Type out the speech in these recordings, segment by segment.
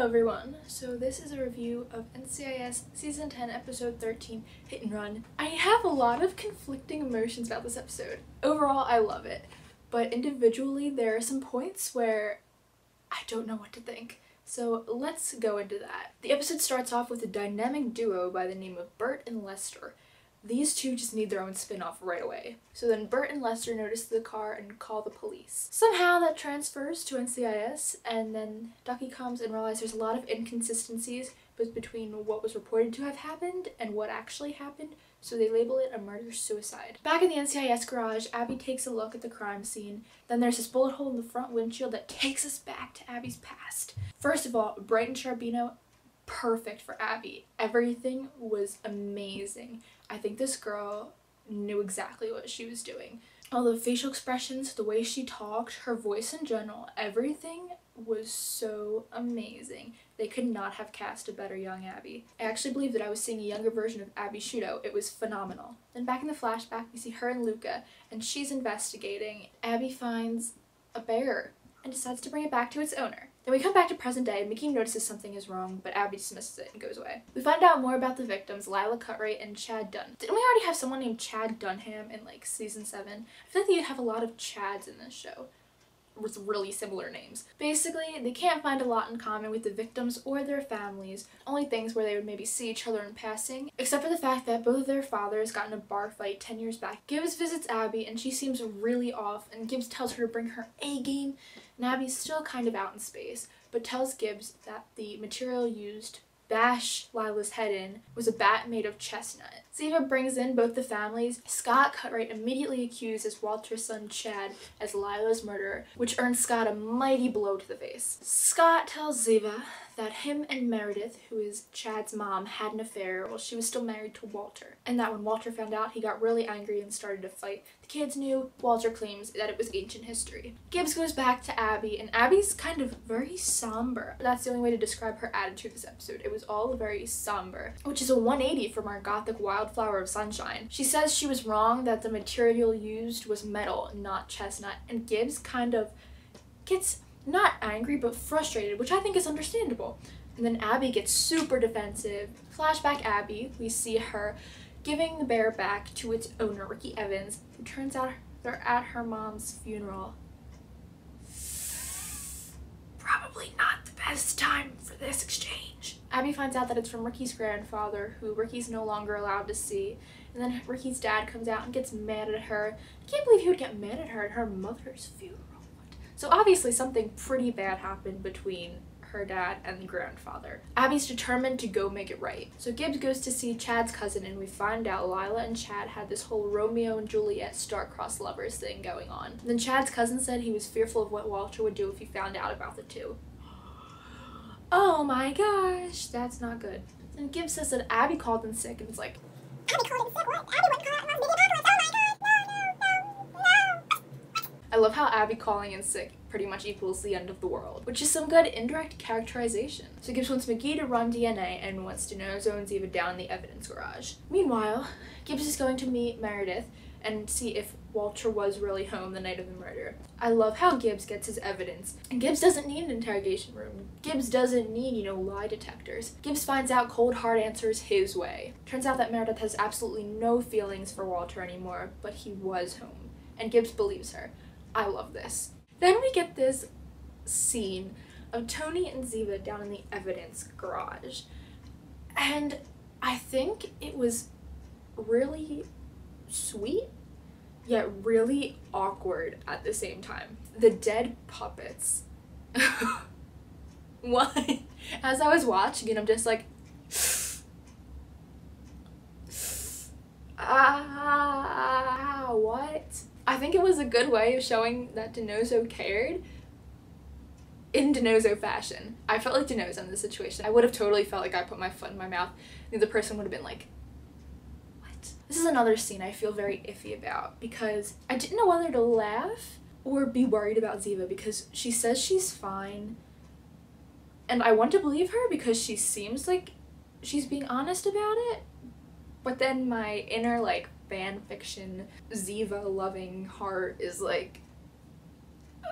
everyone, so this is a review of NCIS Season 10 Episode 13, Hit and Run. I have a lot of conflicting emotions about this episode. Overall, I love it, but individually there are some points where I don't know what to think. So let's go into that. The episode starts off with a dynamic duo by the name of Bert and Lester. These two just need their own spin-off right away. So then Bert and Lester notice the car and call the police. Somehow that transfers to NCIS, and then Ducky comes and realizes there's a lot of inconsistencies between what was reported to have happened and what actually happened, so they label it a murder-suicide. Back in the NCIS garage, Abby takes a look at the crime scene. Then there's this bullet hole in the front windshield that takes us back to Abby's past. First of all, Brighton Charbino, perfect for Abby. Everything was amazing. I think this girl knew exactly what she was doing. All the facial expressions, the way she talked, her voice in general, everything was so amazing. They could not have cast a better young Abby. I actually believe that I was seeing a younger version of Abby Shudo. It was phenomenal. Then back in the flashback, we see her and Luca, and she's investigating. Abby finds a bear and decides to bring it back to its owner. Then we come back to present day, and Mickey notices something is wrong, but Abby dismisses it and goes away. We find out more about the victims, Lila Cutright and Chad Dunn. Didn't we already have someone named Chad Dunham in like season 7? I feel like you have a lot of Chads in this show with really similar names. Basically, they can't find a lot in common with the victims or their families, only things where they would maybe see each other in passing, except for the fact that both of their fathers got in a bar fight 10 years back. Gibbs visits Abby and she seems really off, and Gibbs tells her to bring her A game, and Abby's still kind of out in space, but tells Gibbs that the material used to bash Lila's head in was a bat made of chestnut. Ziva brings in both the families. Scott Cutright immediately accuses Walter's son Chad as Lila's murderer, which earns Scott a mighty blow to the face. Scott tells Ziva that him and Meredith, who is Chad's mom, had an affair while she was still married to Walter, and that when Walter found out, he got really angry and started a fight. The kids knew. Walter claims that it was ancient history. Gibbs goes back to Abby, and Abby's kind of very somber. That's the only way to describe her attitude this episode. It was all very somber, which is a 180 from our gothic wildflower of sunshine. She says she was wrong, that the material used was metal, not chestnut, and Gibbs kind of gets not angry but frustrated, which I think is understandable. And then Abby gets super defensive. Flashback Abby, we see her giving the bear back to its owner, Ricky Evans, who turns out they're at her mom's funeral. Probably not the best time for this exchange. Abby finds out that it's from Ricky's grandfather, who Ricky's no longer allowed to see, and then Ricky's dad comes out and gets mad at her. I can't believe he would get mad at her at her mother's funeral. So obviously something pretty bad happened between her dad and the grandfather. Abby's determined to go make it right. So Gibbs goes to see Chad's cousin, and we find out Lila and Chad had this whole Romeo and Juliet star-crossed lovers thing going on. And then Chad's cousin said he was fearful of what Walter would do if he found out about the two. Oh my gosh, that's not good. And Gibbs says that Abby called in sick, and it's like, Abby called in sick? What? Abby wouldn't call it. I love how Abby calling in sick pretty much equals the end of the world, which is some good indirect characterization. So Gibbs wants McGee to run DNA and wants to Denozo and Ziva down in the evidence garage. Meanwhile, Gibbs is going to meet Meredith and see if Walter was really home the night of the murder. I love how Gibbs gets his evidence. And Gibbs doesn't need an interrogation room. Gibbs doesn't need, lie detectors. Gibbs finds out cold hard answers his way. Turns out that Meredith has absolutely no feelings for Walter anymore, but he was home. And Gibbs believes her. I love this. Then we get this scene of Tony and Ziva down in the evidence garage. And I think it was really sweet, yet really awkward at the same time. The dead puppets. What? As I was watching it, I'm just like, what? I think it was a good way of showing that Denozo cared in Denozo fashion. I felt like Denozo in this situation. I would have totally felt like I put my foot in my mouth and the person would have been like, what? This is another scene I feel very iffy about because I didn't know whether to laugh or be worried about Ziva because she says she's fine. And I want to believe her because she seems like she's being honest about it. But then my inner fan fiction Ziva loving heart is like,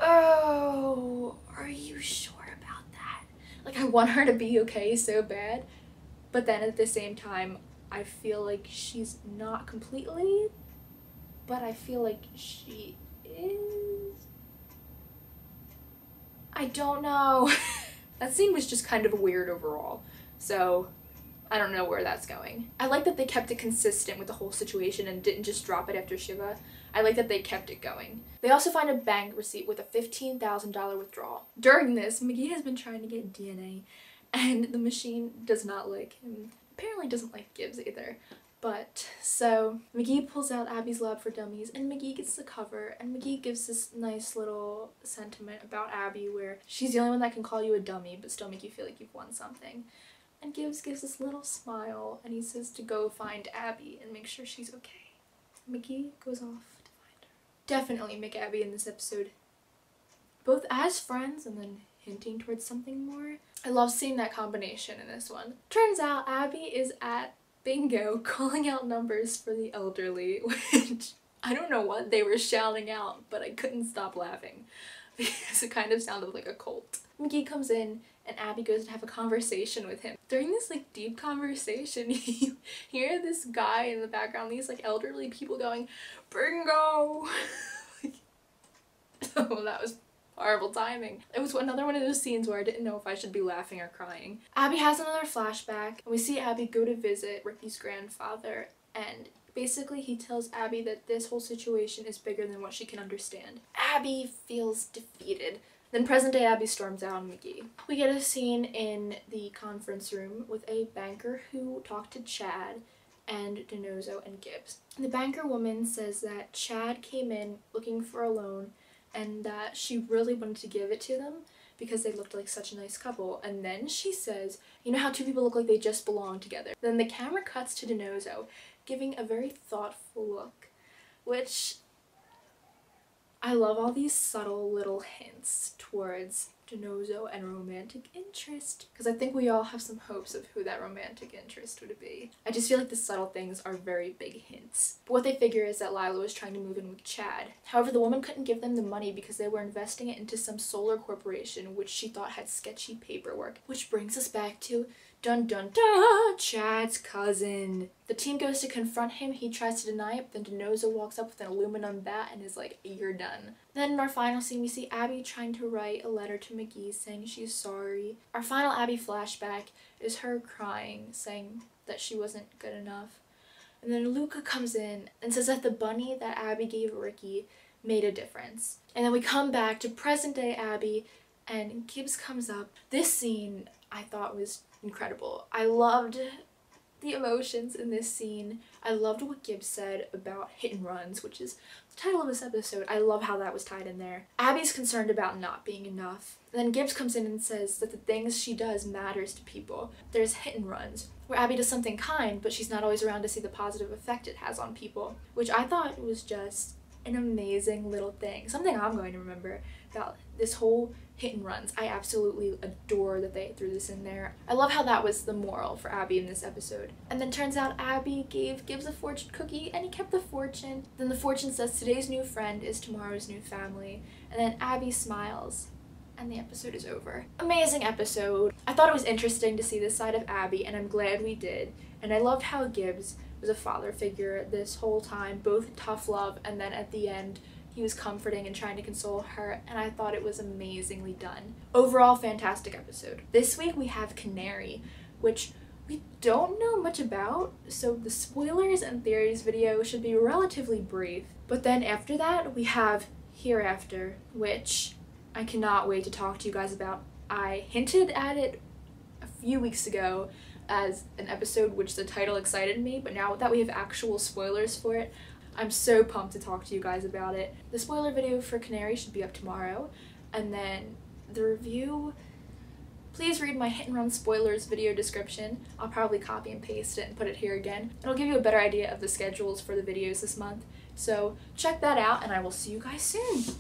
oh, are you sure about that? Like, I want her to be okay so bad, but then at the same time, I feel like she's not completely, but I feel like she is. I don't know. That scene was just kind of weird overall, so I don't know where that's going. I like that they kept it consistent with the whole situation and didn't just drop it after Shiva. I like that they kept it going. They also find a bank receipt with a $15,000 withdrawal. During this, McGee has been trying to get DNA, and the machine does not like him. Apparently doesn't like Gibbs either. But, so, McGee pulls out Abby's Lab for Dummies, and McGee gets the cover, and McGee gives this nice little sentiment about Abby where she's the only one that can call you a dummy but still make you feel like you've won something. And Gibbs gives this little smile, and he says to go find Abby and make sure she's okay. McGee goes off to find her. Definitely make Abby in this episode, both as friends and then hinting towards something more. I love seeing that combination in this one. Turns out Abby is at bingo calling out numbers for the elderly, which I don't know what they were shouting out, but I couldn't stop laughing because it kind of sounded like a cult. McGee comes in and Abby goes to have a conversation with him. During this like deep conversation, you hear this guy in the background, these like elderly people going, bingo! Oh, that was horrible timing. It was another one of those scenes where I didn't know if I should be laughing or crying. Abby has another flashback, and we see Abby go to visit Ricky's grandfather, and basically he tells Abby that this whole situation is bigger than what she can understand. Abby feels defeated. Then present day Abby storms out on McGee. We get a scene in the conference room with a banker who talked to Chad and DiNozzo and Gibbs. The banker woman says that Chad came in looking for a loan and that she really wanted to give it to them because they looked like such a nice couple. And then she says, you know how two people look like they just belong together? Then the camera cuts to DiNozzo giving a very thoughtful look, which I love all these subtle little hints towards DiNozzo and romantic interest, because I think we all have some hopes of who that romantic interest would be. I just feel like the subtle things are very big hints. But what they figure is that Lila was trying to move in with Chad. However, the woman couldn't give them the money because they were investing it into some solar corporation which she thought had sketchy paperwork. Which brings us back to dun dun dun, Chad's cousin. The team goes to confront him, he tries to deny it, but then DiNozzo walks up with an aluminum bat and is like, you're done. Then in our final scene, we see Abby trying to write a letter to McGee saying she's sorry. Our final Abby flashback is her crying, saying that she wasn't good enough. And then Luca comes in and says that the bunny that Abby gave Ricky made a difference. And then we come back to present day Abby and Gibbs comes up. This scene I thought was incredible. I loved the emotions in this scene. I loved what Gibbs said about hit and runs, which is the title of this episode. I love how that was tied in there. Abby's concerned about not being enough. And then Gibbs comes in and says that the things she does matters to people. There's hit and runs, where Abby does something kind, but she's not always around to see the positive effect it has on people, which I thought was just an amazing little thing. Something I'm going to remember about this whole hit and runs. I absolutely adore that they threw this in there. I love how that was the moral for Abby in this episode. And then turns out Abby gave Gibbs a fortune cookie and he kept the fortune. Then the fortune says today's new friend is tomorrow's new family. And then Abby smiles and the episode is over. Amazing episode. I thought it was interesting to see this side of Abby and I'm glad we did. And I loved how Gibbs was a father figure this whole time, both tough love and then at the end he was comforting and trying to console her, and I thought it was amazingly done. Overall, fantastic episode. This week we have Canary, which we don't know much about, so the spoilers and theories video should be relatively brief. But then after that, we have Hereafter, which I cannot wait to talk to you guys about. I hinted at it a few weeks ago as an episode which the title excited me, but now that we have actual spoilers for it, I'm so pumped to talk to you guys about it. The spoiler video for Canary should be up tomorrow, and then the review, please read my hit and run spoilers video description. I'll probably copy and paste it and put it here again. It'll give you a better idea of the schedules for the videos this month. So check that out and I will see you guys soon.